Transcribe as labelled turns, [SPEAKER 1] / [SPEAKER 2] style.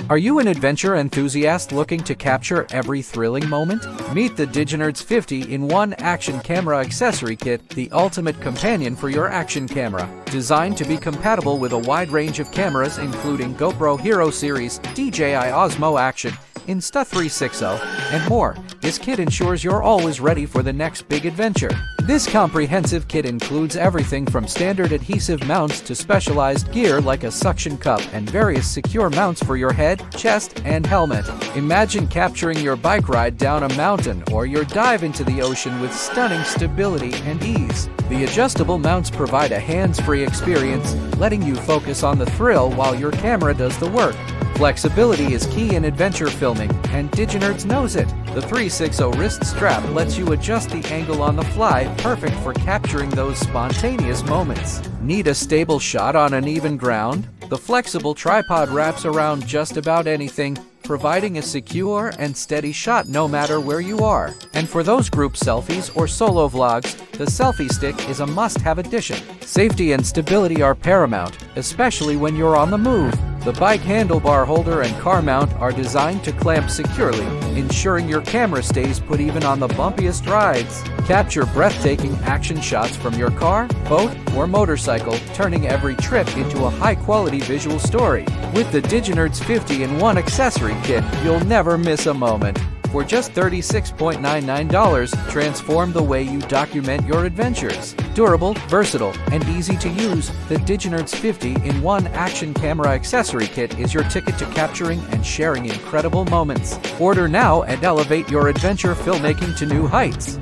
[SPEAKER 1] Are you an adventure enthusiast looking to capture every thrilling moment? Meet the DJI 50-in-1 Action Camera Accessory Kit, the ultimate companion for your action camera. Designed to be compatible with a wide range of cameras including GoPro Hero series, DJI Osmo Action, Insta360, and more, this kit ensures you're always ready for the next big adventure. This comprehensive kit includes everything from standard adhesive mounts to specialized gear like a suction cup and various secure mounts for your head, chest, and helmet. Imagine capturing your bike ride down a mountain or your dive into the ocean with stunning stability and ease. The adjustable mounts provide a hands-free experience, letting you focus on the thrill while your camera does the work. Flexibility is key in adventure filming, and DigiNerds knows it. The 360 wrist strap lets you adjust the angle on the fly, perfect for capturing those spontaneous moments. Need a stable shot on uneven ground? The flexible tripod wraps around just about anything, providing a secure and steady shot no matter where you are. And for those group selfies or solo vlogs, the selfie stick is a must-have addition. Safety and stability are paramount, especially when you're on the move. The bike handlebar holder and car mount are designed to clamp securely, ensuring your camera stays put even on the bumpiest rides. Capture breathtaking action shots from your car, boat, or motorcycle, turning every trip into a high-quality visual story. With the DigiNerds 50-in-1 accessory kit, you'll never miss a moment. For just $36.99, transform the way you document your adventures. Durable, versatile, and easy to use, the DigiNerds 50-in-1 Action Camera Accessory Kit is your ticket to capturing and sharing incredible moments. Order now and elevate your adventure filmmaking to new heights.